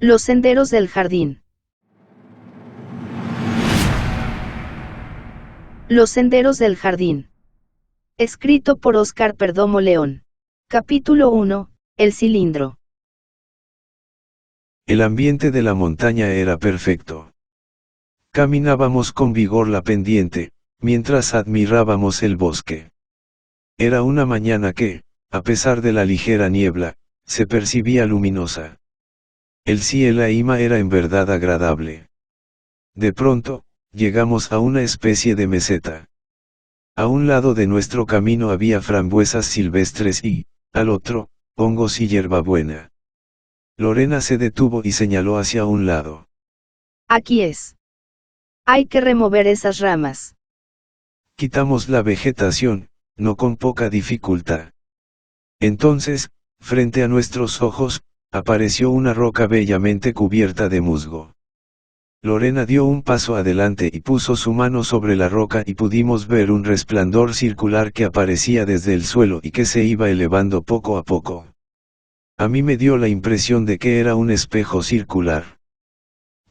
Los senderos del jardín. Los senderos del jardín. Escrito por Óscar Perdomo León. Capítulo 1. El cilindro. El ambiente de la montaña era perfecto. Caminábamos con vigor la pendiente, mientras admirábamos el bosque. Era una mañana que, a pesar de la ligera niebla, se percibía luminosa. El cielo era en verdad agradable. De pronto, llegamos a una especie de meseta. A un lado de nuestro camino había frambuesas silvestres y, al otro, hongos y hierbabuena. Lorena se detuvo y señaló hacia un lado. Aquí es. Hay que remover esas ramas. Quitamos la vegetación, no con poca dificultad. Entonces, frente a nuestros ojos, apareció una roca bellamente cubierta de musgo. Lorena dio un paso adelante y puso su mano sobre la roca y pudimos ver un resplandor circular que aparecía desde el suelo y que se iba elevando poco a poco. A mí me dio la impresión de que era un espejo circular.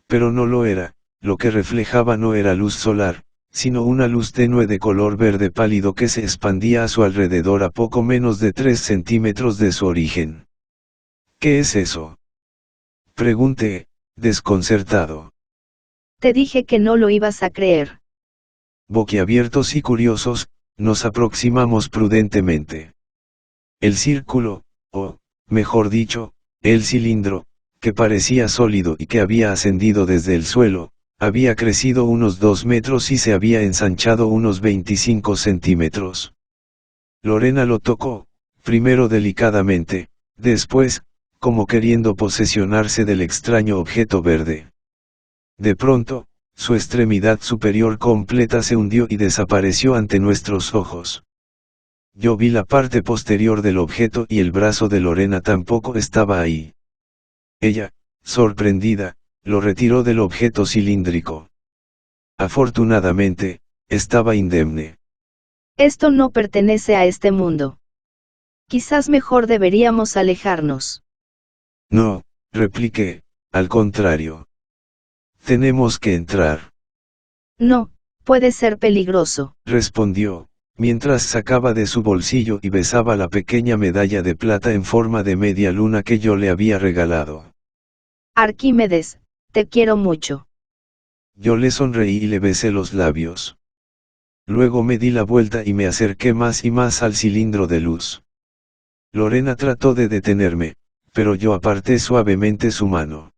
Pero no lo era, lo que reflejaba no era luz solar, sino una luz tenue de color verde pálido que se expandía a su alrededor a poco menos de 3 centímetros de su origen. ¿Qué es eso?, pregunté, desconcertado. Te dije que no lo ibas a creer. Boquiabiertos y curiosos, nos aproximamos prudentemente. El círculo, o, mejor dicho, el cilindro, que parecía sólido y que había ascendido desde el suelo, había crecido unos 2 metros y se había ensanchado unos 25 centímetros. Lorena lo tocó, primero delicadamente, después, como queriendo posesionarse del extraño objeto verde. De pronto, su extremidad superior completa se hundió y desapareció ante nuestros ojos. Yo vi la parte posterior del objeto y el brazo de Lorena tampoco estaba ahí. Ella, sorprendida, lo retiró del objeto cilíndrico. Afortunadamente, estaba indemne. Esto no pertenece a este mundo. Quizás mejor deberíamos alejarnos. No, repliqué, al contrario. Tenemos que entrar. No, puede ser peligroso. Respondió, mientras sacaba de su bolsillo y besaba la pequeña medalla de plata en forma de media luna que yo le había regalado. Arquímedes, te quiero mucho. Yo le sonreí y le besé los labios. Luego me di la vuelta y me acerqué más y más al cilindro de luz. Lorena trató de detenerme, pero yo aparté suavemente su mano.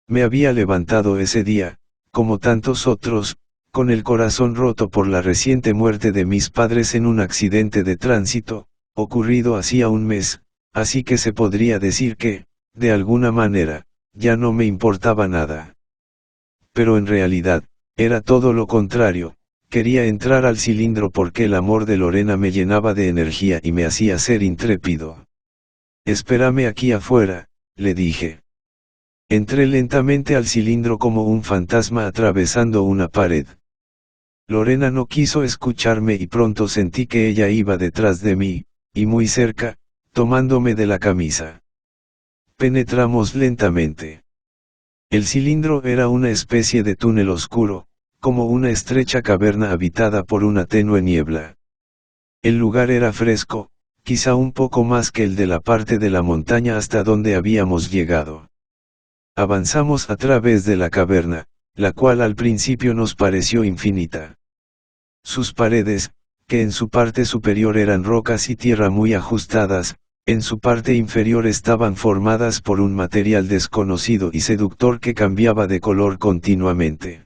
Me había levantado ese día, como tantos otros, con el corazón roto por la reciente muerte de mis padres en un accidente de tránsito, ocurrido hacía un mes, así que se podría decir que, de alguna manera, ya no me importaba nada. Pero en realidad, era todo lo contrario, quería entrar al cilindro porque el amor de Lorena me llenaba de energía y me hacía ser intrépido. Espérame aquí afuera, le dije. Entré lentamente al cilindro como un fantasma atravesando una pared. Lorena no quiso escucharme y pronto sentí que ella iba detrás de mí, y muy cerca, tomándome de la camisa. Penetramos lentamente. El cilindro era una especie de túnel oscuro, como una estrecha caverna habitada por una tenue niebla. El lugar era fresco, quizá un poco más que el de la parte de la montaña hasta donde habíamos llegado. Avanzamos a través de la caverna, la cual al principio nos pareció infinita. Sus paredes, que en su parte superior eran rocas y tierra muy ajustadas, en su parte inferior estaban formadas por un material desconocido y seductor que cambiaba de color continuamente.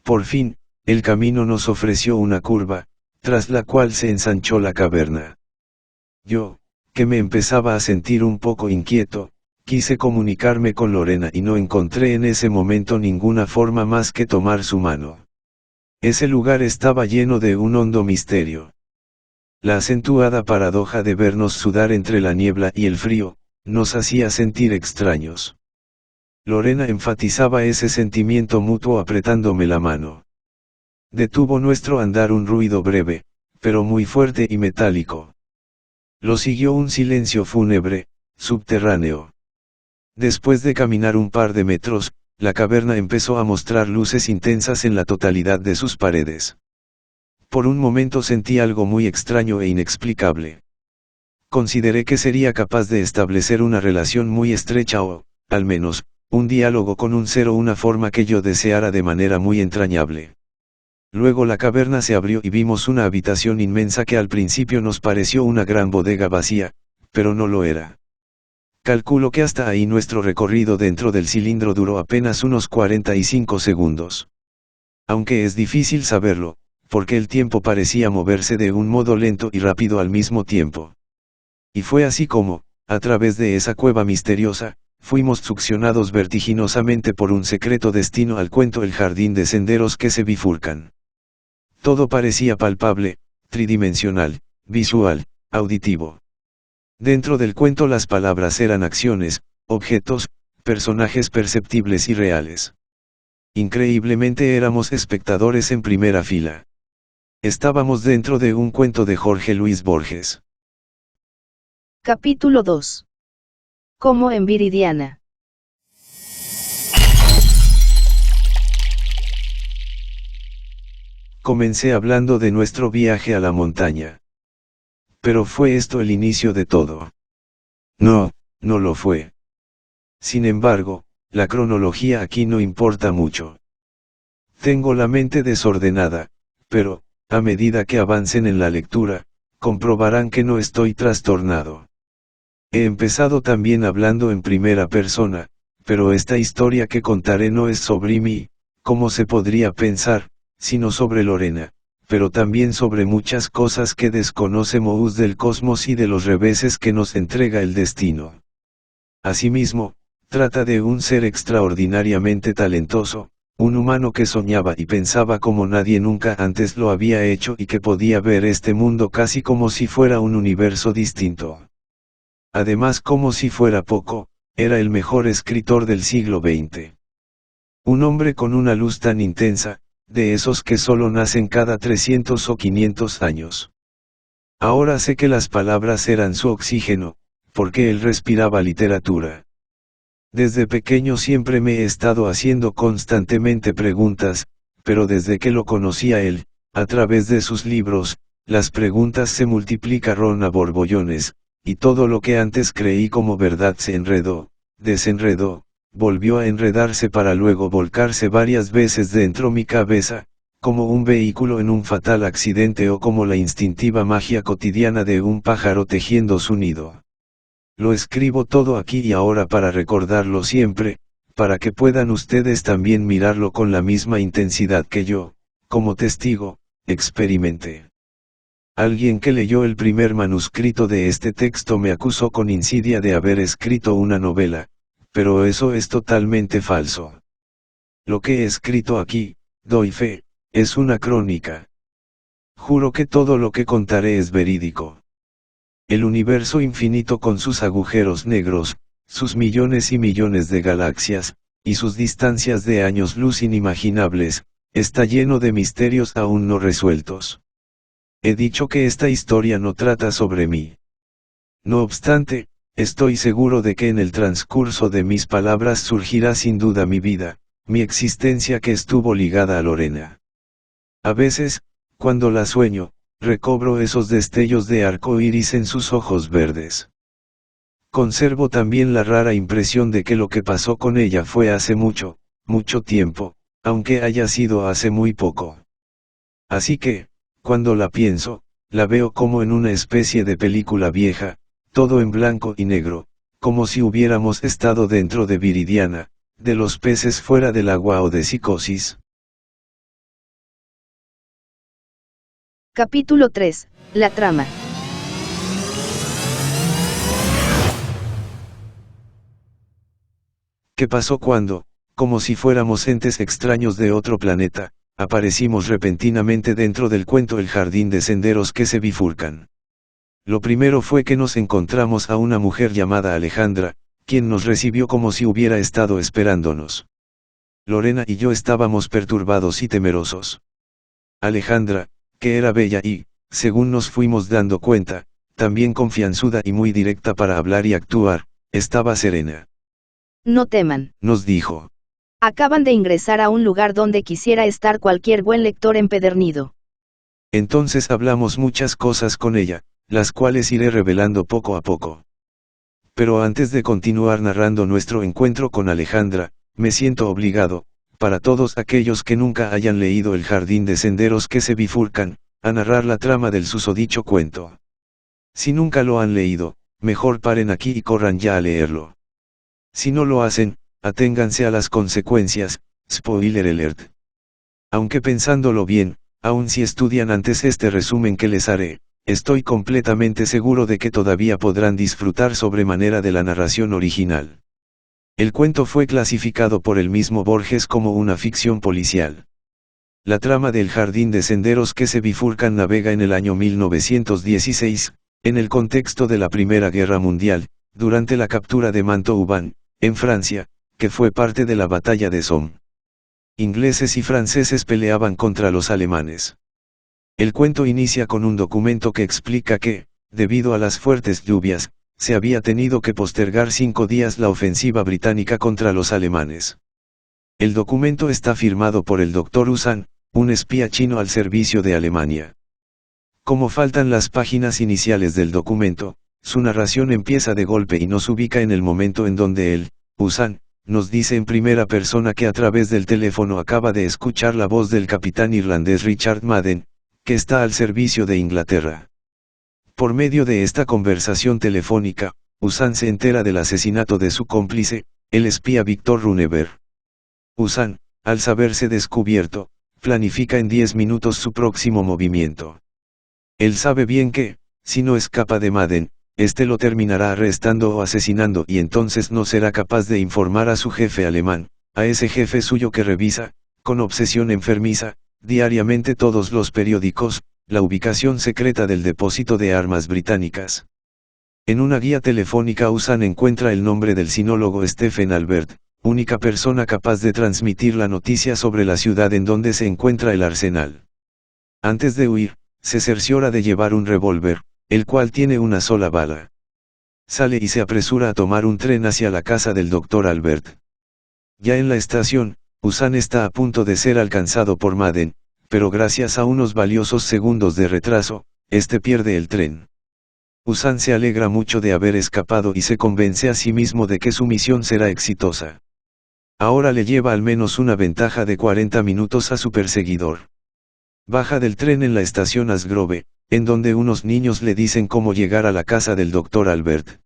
Por fin, el camino nos ofreció una curva, tras la cual se ensanchó la caverna. Yo, que me empezaba a sentir un poco inquieto, quise comunicarme con Lorena y no encontré en ese momento ninguna forma más que tomar su mano. Ese lugar estaba lleno de un hondo misterio. La acentuada paradoja de vernos sudar entre la niebla y el frío, nos hacía sentir extraños. Lorena enfatizaba ese sentimiento mutuo apretándome la mano. Detuvo nuestro andar un ruido breve, pero muy fuerte y metálico. Lo siguió un silencio fúnebre, subterráneo. Después de caminar un par de metros, la caverna empezó a mostrar luces intensas en la totalidad de sus paredes. Por un momento sentí algo muy extraño e inexplicable. Consideré que sería capaz de establecer una relación muy estrecha o, al menos, un diálogo con un ser o una forma que yo deseara de manera muy entrañable. Luego la caverna se abrió y vimos una habitación inmensa que al principio nos pareció una gran bodega vacía, pero no lo era. Calculo que hasta ahí nuestro recorrido dentro del cilindro duró apenas unos 45 segundos. Aunque es difícil saberlo, porque el tiempo parecía moverse de un modo lento y rápido al mismo tiempo. Y fue así como, a través de esa cueva misteriosa, fuimos succionados vertiginosamente por un secreto destino al cuento El jardín de senderos que se bifurcan. Todo parecía palpable, tridimensional, visual, auditivo. Dentro del cuento las palabras eran acciones, objetos, personajes perceptibles y reales. Increíblemente éramos espectadores en primera fila. Estábamos dentro de un cuento de Jorge Luis Borges. Capítulo 2. Como en Viridiana. Comencé hablando de nuestro viaje a la montaña. Pero ¿fue esto el inicio de todo? No, no lo fue. Sin embargo, la cronología aquí no importa mucho. Tengo la mente desordenada, pero, a medida que avancen en la lectura, comprobarán que no estoy trastornado. He empezado también hablando en primera persona, pero esta historia que contaré no es sobre mí, como se podría pensar, sino sobre Lorena, pero también sobre muchas cosas que desconoce Moeus del cosmos y de los reveses que nos entrega el destino. Asimismo, trata de un ser extraordinariamente talentoso, un humano que soñaba y pensaba como nadie nunca antes lo había hecho y que podía ver este mundo casi como si fuera un universo distinto. Además, como si fuera poco, era el mejor escritor del siglo XX. Un hombre con una luz tan intensa, de esos que solo nacen cada 300 o 500 años. Ahora sé que las palabras eran su oxígeno, porque él respiraba literatura. Desde pequeño siempre me he estado haciendo constantemente preguntas, pero desde que lo conocí a él, a través de sus libros, las preguntas se multiplicaron a borbollones, y todo lo que antes creí como verdad se enredó, desenredó, volvió a enredarse para luego volcarse varias veces dentro mi cabeza, como un vehículo en un fatal accidente o como la instintiva magia cotidiana de un pájaro tejiendo su nido. Lo escribo todo aquí y ahora para recordarlo siempre, para que puedan ustedes también mirarlo con la misma intensidad que yo, como testigo, experimenté. Alguien que leyó el primer manuscrito de este texto me acusó con insidia de haber escrito una novela, pero eso es totalmente falso. Lo que he escrito aquí, doy fe, es una crónica. Juro que todo lo que contaré es verídico. El universo infinito con sus agujeros negros, sus millones y millones de galaxias, y sus distancias de años luz inimaginables, está lleno de misterios aún no resueltos. He dicho que esta historia no trata sobre mí. No obstante, estoy seguro de que en el transcurso de mis palabras surgirá sin duda mi vida, mi existencia que estuvo ligada a Lorena. A veces, cuando la sueño, recobro esos destellos de arco iris en sus ojos verdes. Conservo también la rara impresión de que lo que pasó con ella fue hace mucho, mucho tiempo, aunque haya sido hace muy poco. Así que, cuando la pienso, la veo como en una especie de película vieja, todo en blanco y negro, como si hubiéramos estado dentro de Viridiana, de los peces fuera del agua o de Psicosis. Capítulo 3. La trama. ¿Qué pasó cuando, como si fuéramos entes extraños de otro planeta, aparecimos repentinamente dentro del cuento El jardín de senderos que se bifurcan? Lo primero fue que nos encontramos a una mujer llamada Alejandra, quien nos recibió como si hubiera estado esperándonos. Lorena y yo estábamos perturbados y temerosos. Alejandra, que era bella y, según nos fuimos dando cuenta, también confianzuda y muy directa para hablar y actuar, estaba serena. No teman. Nos dijo. Acaban de ingresar a un lugar donde quisiera estar cualquier buen lector empedernido. Entonces hablamos muchas cosas con ella, las cuales iré revelando poco a poco. Pero antes de continuar narrando nuestro encuentro con Alejandra, me siento obligado, para todos aquellos que nunca hayan leído El jardín de senderos que se bifurcan, a narrar la trama del susodicho cuento. Si nunca lo han leído, mejor paren aquí y corran ya a leerlo. Si no lo hacen, aténganse a las consecuencias, spoiler alert. Aunque pensándolo bien, aun si estudian antes este resumen que les haré, estoy completamente seguro de que todavía podrán disfrutar sobremanera de la narración original. El cuento fue clasificado por el mismo Borges como una ficción policial. La trama del jardín de senderos que se bifurcan navega en el año 1916, en el contexto de la Primera Guerra Mundial, durante la captura de Montauban, en Francia, que fue parte de la batalla de Somme. Ingleses y franceses peleaban contra los alemanes. El cuento inicia con un documento que explica que, debido a las fuertes lluvias, se había tenido que postergar 5 días la ofensiva británica contra los alemanes. El documento está firmado por el Dr. Usan, un espía chino al servicio de Alemania. Como faltan las páginas iniciales del documento, su narración empieza de golpe y nos ubica en el momento en donde él, Usan, nos dice en primera persona que a través del teléfono acaba de escuchar la voz del capitán irlandés Richard Madden, que está al servicio de Inglaterra. Por medio de esta conversación telefónica, Usan se entera del asesinato de su cómplice, el espía Victor Runeberg. Usan, al saberse descubierto, planifica en 10 minutos su próximo movimiento. Él sabe bien que, si no escapa de Madden, este lo terminará arrestando o asesinando y entonces no será capaz de informar a su jefe alemán, a ese jefe suyo que revisa, con obsesión enfermiza, diariamente todos los periódicos, la ubicación secreta del depósito de armas británicas. En una guía telefónica Usan encuentra el nombre del sinólogo Stephen Albert, única persona capaz de transmitir la noticia sobre la ciudad en donde se encuentra el arsenal. Antes de huir, se cerciora de llevar un revólver, el cual tiene una sola bala. Sale y se apresura a tomar un tren hacia la casa del Dr. Albert. Ya en la estación, Usan está a punto de ser alcanzado por Madden, pero gracias a unos valiosos segundos de retraso, este pierde el tren. Usan se alegra mucho de haber escapado y se convence a sí mismo de que su misión será exitosa. Ahora le lleva al menos una ventaja de 40 minutos a su perseguidor. Baja del tren en la estación Asgrove, en donde unos niños le dicen cómo llegar a la casa del Dr. Albert.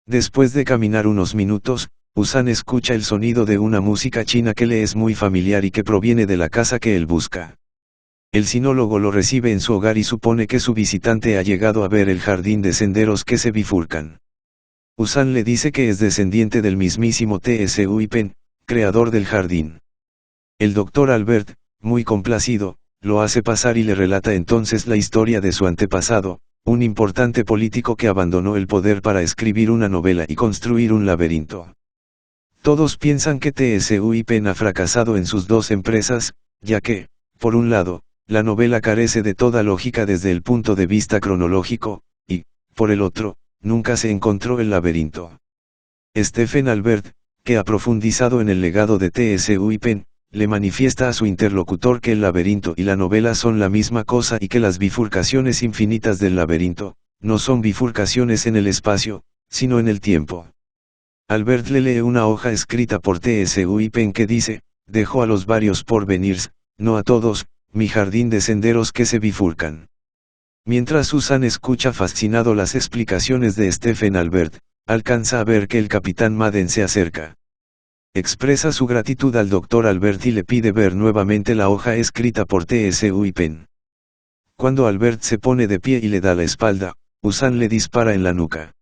Después de caminar unos minutos, Usan escucha el sonido de una música china que le es muy familiar y que proviene de la casa que él busca. El sinólogo lo recibe en su hogar y supone que su visitante ha llegado a ver el jardín de senderos que se bifurcan. Usan le dice que es descendiente del mismísimo T.S. Uipen, creador del jardín. El Dr. Albert, muy complacido, lo hace pasar y le relata entonces la historia de su antepasado, un importante político que abandonó el poder para escribir una novela y construir un laberinto. Todos piensan que T.S. Uipen ha fracasado en sus dos empresas, ya que, por un lado, la novela carece de toda lógica desde el punto de vista cronológico, y, por el otro, nunca se encontró el laberinto. Stephen Albert, que ha profundizado en el legado de T.S. Uipen, le manifiesta a su interlocutor que el laberinto y la novela son la misma cosa y que las bifurcaciones infinitas del laberinto, no son bifurcaciones en el espacio, sino en el tiempo. Albert le lee una hoja escrita por T.S. Uipen que dice, dejo a los varios porvenirs, no a todos, mi jardín de senderos que se bifurcan. Mientras Usan escucha fascinado las explicaciones de Stephen Albert, alcanza a ver que el capitán Madden se acerca. Expresa su gratitud al Dr. Albert y le pide ver nuevamente la hoja escrita por T.S. Uipen. Cuando Albert se pone de pie y le da la espalda, Usan le dispara en la nuca.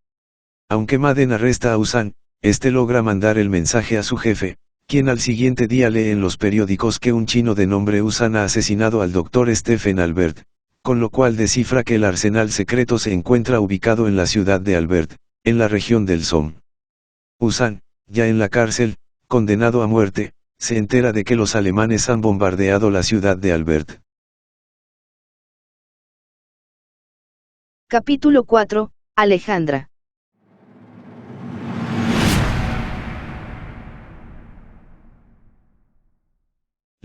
Aunque Madden arresta a Usan, este logra mandar el mensaje a su jefe, quien al siguiente día lee en los periódicos que un chino de nombre Usan ha asesinado al Dr. Stephen Albert, con lo cual descifra que el arsenal secreto se encuentra ubicado en la ciudad de Albert, en la región del Somme. Usan, ya en la cárcel, condenado a muerte, se entera de que los alemanes han bombardeado la ciudad de Albert. Capítulo 4, Alejandra.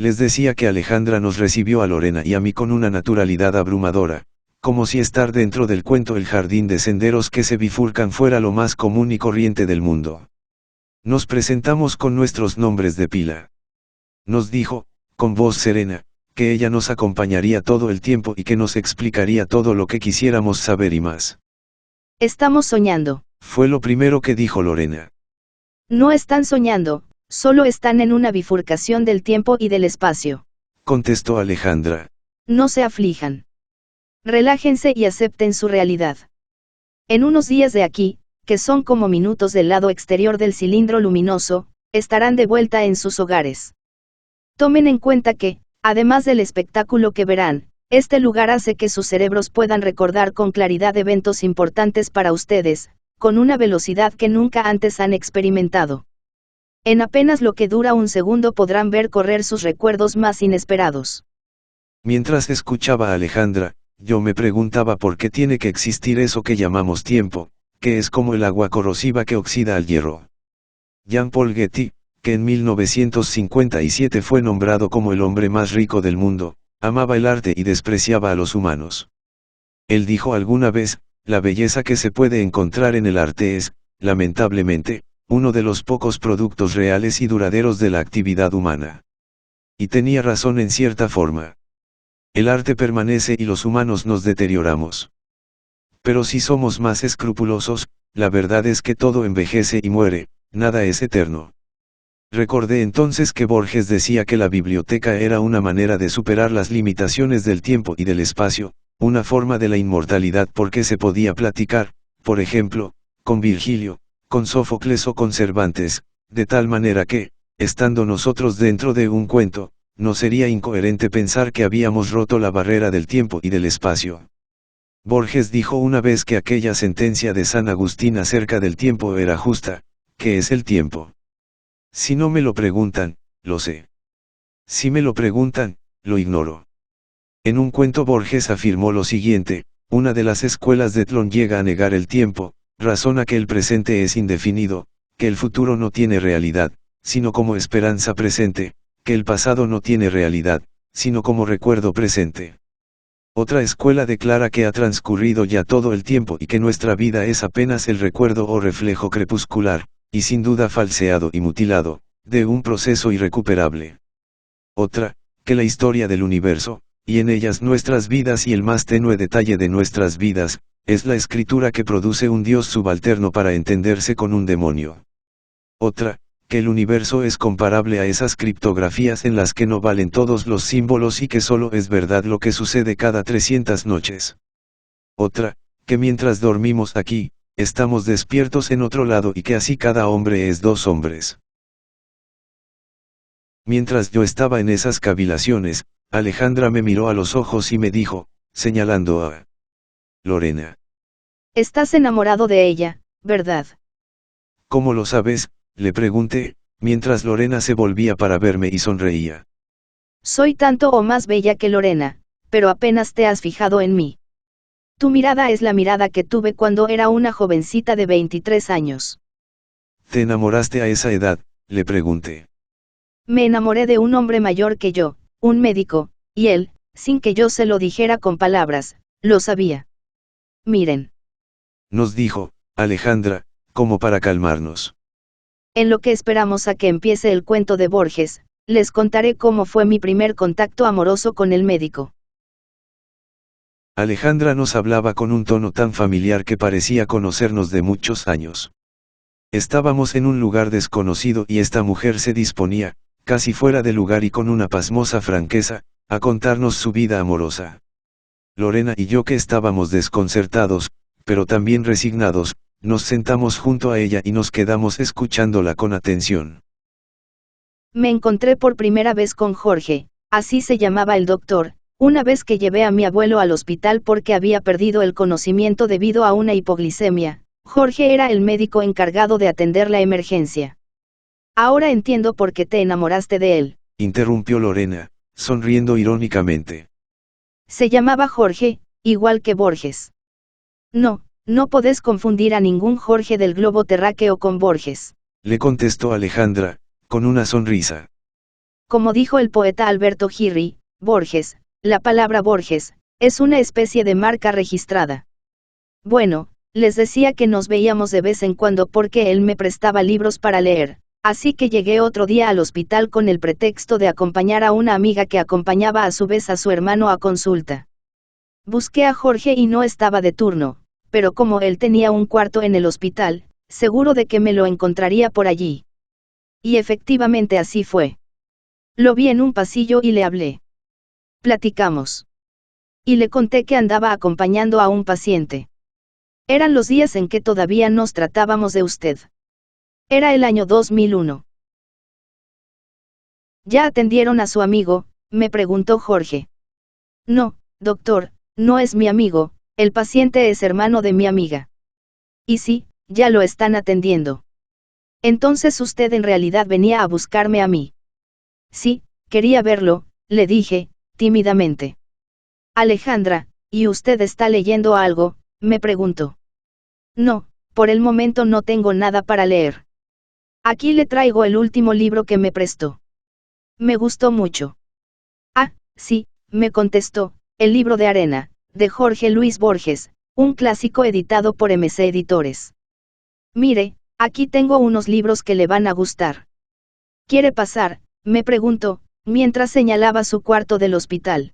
Les decía que Alejandra nos recibió a Lorena y a mí con una naturalidad abrumadora, como si estar dentro del cuento El jardín de senderos que se bifurcan fuera lo más común y corriente del mundo. Nos presentamos con nuestros nombres de pila. Nos dijo, con voz serena, que ella nos acompañaría todo el tiempo y que nos explicaría todo lo que quisiéramos saber y más. Estamos soñando. Fue lo primero que dijo Lorena. No están soñando, solo están en una bifurcación del tiempo y del espacio. Contestó Alejandra. No se aflijan. Relájense y acepten su realidad. En unos días de aquí, que son como minutos del lado exterior del cilindro luminoso, estarán de vuelta en sus hogares. Tomen en cuenta que, además del espectáculo que verán, este lugar hace que sus cerebros puedan recordar con claridad eventos importantes para ustedes, con una velocidad que nunca antes han experimentado. En apenas lo que dura un segundo podrán ver correr sus recuerdos más inesperados. Mientras escuchaba a Alejandra, yo me preguntaba por qué tiene que existir eso que llamamos tiempo, que es como el agua corrosiva que oxida al hierro. Jean-Paul Getty, que en 1957 fue nombrado como el hombre más rico del mundo, amaba el arte y despreciaba a los humanos. Él dijo alguna vez, la belleza que se puede encontrar en el arte es, lamentablemente, uno de los pocos productos reales y duraderos de la actividad humana. Y tenía razón en cierta forma. El arte permanece y los humanos nos deterioramos. Pero si somos más escrupulosos, la verdad es que todo envejece y muere, nada es eterno. Recordé entonces que Borges decía que la biblioteca era una manera de superar las limitaciones del tiempo y del espacio, una forma de la inmortalidad porque se podía platicar, por ejemplo, con Virgilio, con Sófocles o con Cervantes, de tal manera que, estando nosotros dentro de un cuento, no sería incoherente pensar que habíamos roto la barrera del tiempo y del espacio. Borges dijo una vez que aquella sentencia de San Agustín acerca del tiempo era justa. ¿Qué es el tiempo? Si no me lo preguntan, lo sé. Si me lo preguntan, lo ignoro. En un cuento Borges afirmó lo siguiente: una de las escuelas de Tlön llega a negar el tiempo, razona que el presente es indefinido, que el futuro no tiene realidad, sino como esperanza presente, que el pasado no tiene realidad, sino como recuerdo presente. Otra escuela declara que ha transcurrido ya todo el tiempo y que nuestra vida es apenas el recuerdo o reflejo crepuscular, y sin duda falseado y mutilado, de un proceso irrecuperable. Otra, que la historia del universo, y en ellas nuestras vidas y el más tenue detalle de nuestras vidas, es la escritura que produce un Dios subalterno para entenderse con un demonio. Otra, que el universo es comparable a esas criptografías en las que no valen todos los símbolos y que solo es verdad lo que sucede cada 300 noches. Otra, que mientras dormimos aquí, estamos despiertos en otro lado y que así cada hombre es dos hombres. Mientras yo estaba en esas cavilaciones, Alejandra me miró a los ojos y me dijo, señalando a Lorena. Estás enamorado de ella, ¿verdad? ¿Cómo lo sabes?, le pregunté, mientras Lorena se volvía para verme y sonreía. Soy tanto o más bella que Lorena, pero apenas te has fijado en mí. Tu mirada es la mirada que tuve cuando era una jovencita de 23 años. ¿Te enamoraste a esa edad?, le pregunté. Me enamoré de un hombre mayor que yo, un médico, y él, sin que yo se lo dijera con palabras, lo sabía. Miren. Nos dijo, Alejandra, como para calmarnos. En lo que esperamos a que empiece el cuento de Borges, les contaré cómo fue mi primer contacto amoroso con el médico. Alejandra nos hablaba con un tono tan familiar que parecía conocernos de muchos años. Estábamos en un lugar desconocido y esta mujer se disponía, casi fuera de lugar y con una pasmosa franqueza, a contarnos su vida amorosa. Lorena y yo, que estábamos desconcertados, pero también resignados, nos sentamos junto a ella y nos quedamos escuchándola con atención. Me encontré por primera vez con Jorge, así se llamaba el doctor, una vez que llevé a mi abuelo al hospital porque había perdido el conocimiento debido a una hipoglicemia. Jorge era el médico encargado de atender la emergencia. Ahora entiendo por qué te enamoraste de él, interrumpió Lorena, sonriendo irónicamente. Se llamaba Jorge, igual que Borges. No podés confundir a ningún Jorge del globo terráqueo con Borges, le contestó Alejandra, con una sonrisa. Como dijo el poeta Alberto Girri, Borges, la palabra Borges, es una especie de marca registrada. Bueno, les decía que nos veíamos de vez en cuando porque él me prestaba libros para leer, así que llegué otro día al hospital con el pretexto de acompañar a una amiga que acompañaba a su vez a su hermano a consulta. Busqué a Jorge y no estaba de turno, pero como él tenía un cuarto en el hospital, seguro de que me lo encontraría por allí. Y efectivamente así fue. Lo vi en un pasillo y le hablé. Platicamos. Y le conté que andaba acompañando a un paciente. Eran los días en que todavía nos tratábamos de usted. Era el año 2001. ¿Ya atendieron a su amigo?, me preguntó Jorge. No, doctor, no es mi amigo, el paciente es hermano de mi amiga. Y sí, ya lo están atendiendo. Entonces usted en realidad venía a buscarme a mí. Sí, quería verlo, le dije, tímidamente. Alejandra, ¿y usted está leyendo algo?, me preguntó. No, por el momento no tengo nada para leer. Aquí le traigo el último libro que me prestó. Me gustó mucho. Ah, sí, me contestó, el libro de arena, de Jorge Luis Borges, un clásico editado por MC Editores. Mire, aquí tengo unos libros que le van a gustar. ¿Quiere pasar?, me preguntó, mientras señalaba su cuarto del hospital.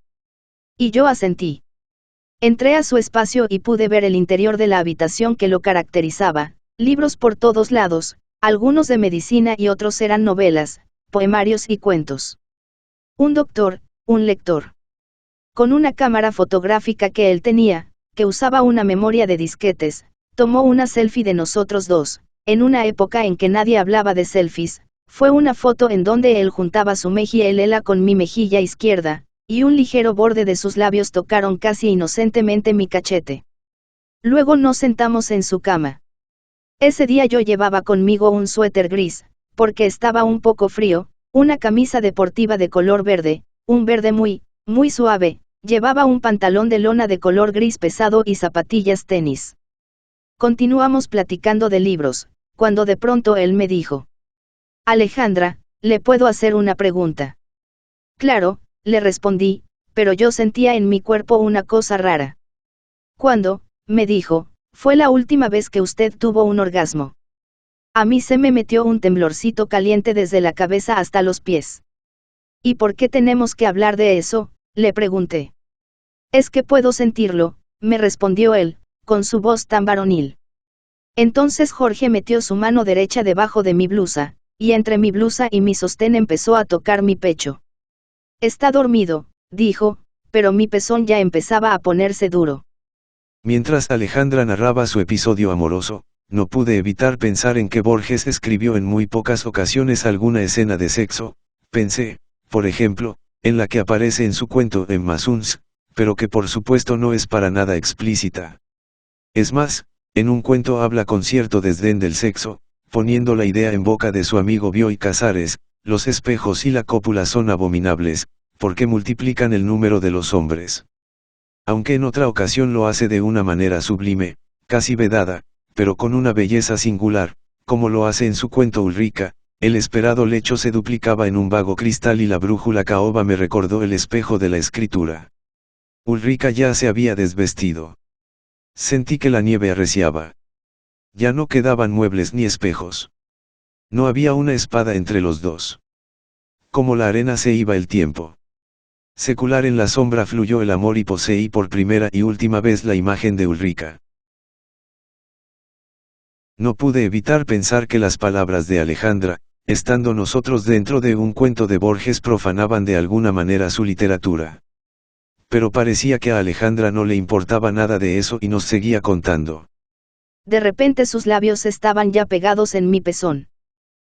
Y yo asentí. Entré a su espacio y pude ver el interior de la habitación que lo caracterizaba, libros por todos lados, algunos de medicina y otros eran novelas, poemarios y cuentos. Un doctor, un lector. Con una cámara fotográfica que él tenía, que usaba una memoria de disquetes, tomó una selfie de nosotros dos, en una época en que nadie hablaba de selfies, fue una foto en donde él juntaba su mejilla con mi mejilla izquierda, y un ligero borde de sus labios tocaron casi inocentemente mi cachete. Luego nos sentamos en su cama. Ese día yo llevaba conmigo un suéter gris, porque estaba un poco frío, una camisa deportiva de color verde, un verde muy, muy suave, llevaba un pantalón de lona de color gris pesado y zapatillas tenis. Continuamos platicando de libros, cuando de pronto él me dijo: Alejandra, ¿le puedo hacer una pregunta? Claro, le respondí, pero yo sentía en mi cuerpo una cosa rara. ¿Cuándo?, me dijo, fue la última vez que usted tuvo un orgasmo? A mí se me metió un temblorcito caliente desde la cabeza hasta los pies. ¿Y por qué tenemos que hablar de eso?, le pregunté. Es que puedo sentirlo, me respondió él, con su voz tan varonil. Entonces Jorge metió su mano derecha debajo de mi blusa, y entre mi blusa y mi sostén empezó a tocar mi pecho. Está dormido, dijo, pero mi pezón ya empezaba a ponerse duro. Mientras Alejandra narraba su episodio amoroso, no pude evitar pensar en que Borges escribió en muy pocas ocasiones alguna escena de sexo, pensé, por ejemplo, en la que aparece en su cuento Emma Suns, pero que por supuesto no es para nada explícita. Es más, en un cuento habla con cierto desdén del sexo, poniendo la idea en boca de su amigo Bioy Casares: los espejos y la cópula son abominables, porque multiplican el número de los hombres. Aunque en otra ocasión lo hace de una manera sublime, casi vedada, pero con una belleza singular, como lo hace en su cuento Ulrica, el esperado lecho se duplicaba en un vago cristal y la brújula caoba me recordó el espejo de la escritura. Ulrica ya se había desvestido. Sentí que la nieve arreciaba. Ya no quedaban muebles ni espejos. No había una espada entre los dos. Como la arena se iba el tiempo. Secular en la sombra fluyó el amor y poseí por primera y última vez la imagen de Ulrica. No pude evitar pensar que las palabras de Alejandra, estando nosotros dentro de un cuento de Borges, profanaban de alguna manera su literatura. Pero parecía que a Alejandra no le importaba nada de eso y nos seguía contando. De repente sus labios estaban ya pegados en mi pezón.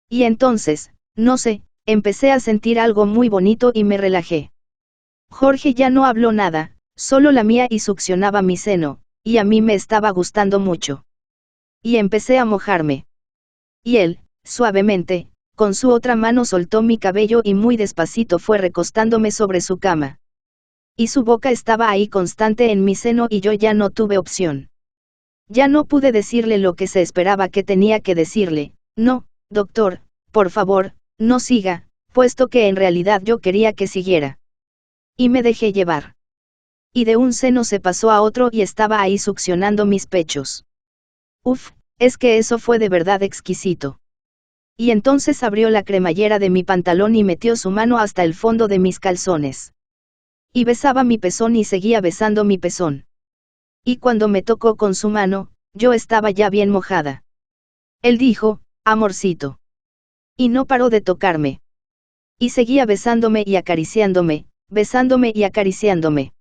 Y entonces, no sé, empecé a sentir algo muy bonito y me relajé. Jorge ya no habló nada, solo lamía y succionaba mi seno, y a mí me estaba gustando mucho. Y empecé a mojarme. Y él, suavemente, con su otra mano soltó mi cabello y muy despacito fue recostándome sobre su cama. Y su boca estaba ahí constante en mi seno y yo ya no tuve opción. Ya no pude decirle lo que se esperaba que tenía que decirle: no, doctor, por favor, no siga, puesto que en realidad yo quería que siguiera. Y me dejé llevar. Y de un seno se pasó a otro y estaba ahí succionando mis pechos. Uf, es que eso fue de verdad exquisito. Y entonces abrió la cremallera de mi pantalón y metió su mano hasta el fondo de mis calzones. Y besaba mi pezón y seguía besando mi pezón. Y cuando me tocó con su mano, yo estaba ya bien mojada. Él dijo, amorcito. Y no paró de tocarme. Y seguía besándome y acariciándome, besándome y acariciándome.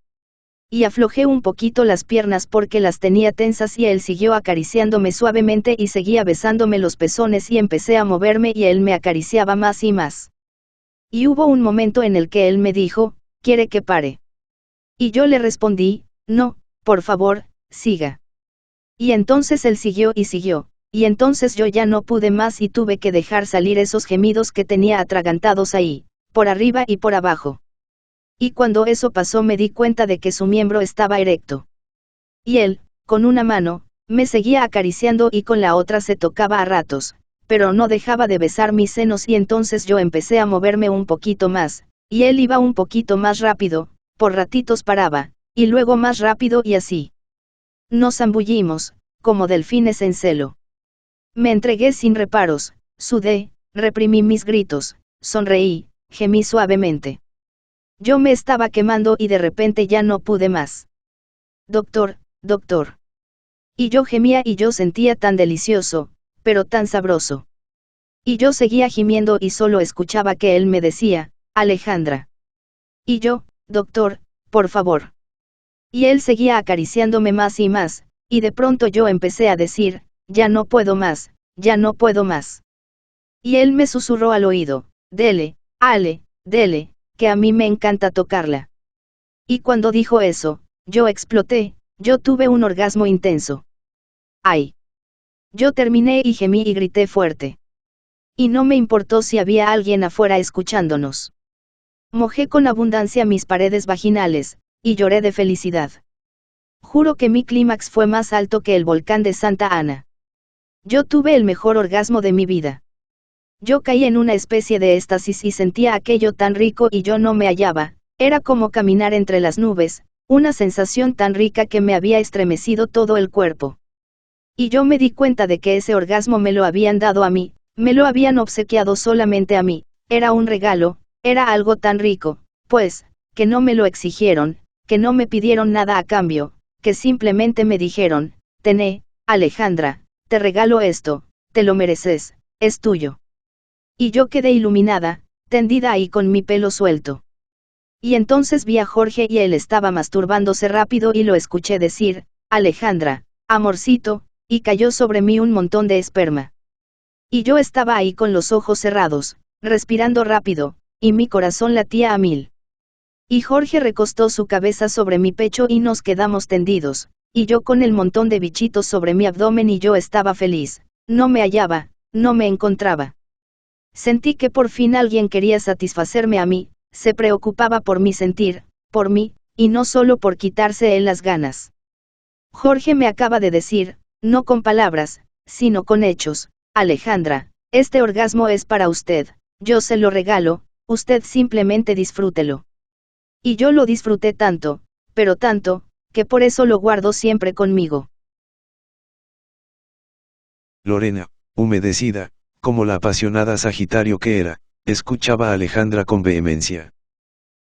Y aflojé un poquito las piernas porque las tenía tensas y él siguió acariciándome suavemente y seguía besándome los pezones y empecé a moverme y él me acariciaba más y más. Y hubo un momento en el que él me dijo, ¿quiere que pare? Y yo le respondí, no, por favor, siga. Y entonces él siguió y siguió, y entonces yo ya no pude más y tuve que dejar salir esos gemidos que tenía atragantados ahí, por arriba y por abajo. Y cuando eso pasó me di cuenta de que su miembro estaba erecto. Y él, con una mano, me seguía acariciando y con la otra se tocaba a ratos, pero no dejaba de besar mis senos y entonces yo empecé a moverme un poquito más, y él iba un poquito más rápido, por ratitos paraba, y luego más rápido y así. Nos zambullimos, como delfines en celo. Me entregué sin reparos, sudé, reprimí mis gritos, sonreí, gemí suavemente. Yo me estaba quemando y de repente ya no pude más. Doctor, doctor. Y yo gemía y yo sentía tan delicioso, pero tan sabroso. Y yo seguía gimiendo y solo escuchaba que él me decía, Alejandra. Y yo, doctor, por favor. Y él seguía acariciándome más y más, y de pronto yo empecé a decir, ya no puedo más, ya no puedo más. Y él me susurró al oído, dele, Ale, dele, que a mí me encanta tocarla. Y cuando dijo eso, yo exploté, yo tuve un orgasmo intenso. ¡Ay! Yo terminé y gemí y grité fuerte. Y no me importó si había alguien afuera escuchándonos. Mojé con abundancia mis paredes vaginales, y lloré de felicidad. Juro que mi clímax fue más alto que el volcán de Santa Ana. Yo tuve el mejor orgasmo de mi vida. Yo caí en una especie de éxtasis y sentía aquello tan rico y yo no me hallaba, era como caminar entre las nubes, una sensación tan rica que me había estremecido todo el cuerpo. Y yo me di cuenta de que ese orgasmo me lo habían dado a mí, me lo habían obsequiado solamente a mí, era un regalo, era algo tan rico, pues, que no me lo exigieron, que no me pidieron nada a cambio, que simplemente me dijeron, tené, Alejandra, te regalo esto, te lo mereces, es tuyo. Y yo quedé iluminada, tendida ahí con mi pelo suelto. Y entonces vi a Jorge y él estaba masturbándose rápido y lo escuché decir, Alejandra, amorcito, y cayó sobre mí un montón de esperma. Y yo estaba ahí con los ojos cerrados, respirando rápido, y mi corazón latía a 1000. Y Jorge recostó su cabeza sobre mi pecho y nos quedamos tendidos, y yo con el montón de bichitos sobre mi abdomen y yo estaba feliz, no me hallaba, no me encontraba. Sentí que por fin alguien quería satisfacerme a mí, se preocupaba por mi sentir, por mí, y no solo por quitarse él las ganas. Jorge me acaba de decir, no con palabras, sino con hechos, Alejandra, este orgasmo es para usted, yo se lo regalo, usted simplemente disfrútelo. Y yo lo disfruté tanto, pero tanto, que por eso lo guardo siempre conmigo. Lorena, humedecida, como la apasionada Sagitario que era, escuchaba a Alejandra con vehemencia.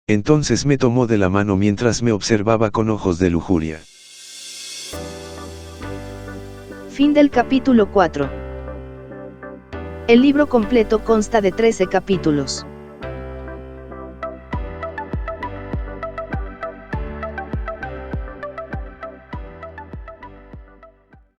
Entonces me tomó de la mano mientras me observaba con ojos de lujuria. Fin del capítulo 4. El libro completo consta de 13 capítulos.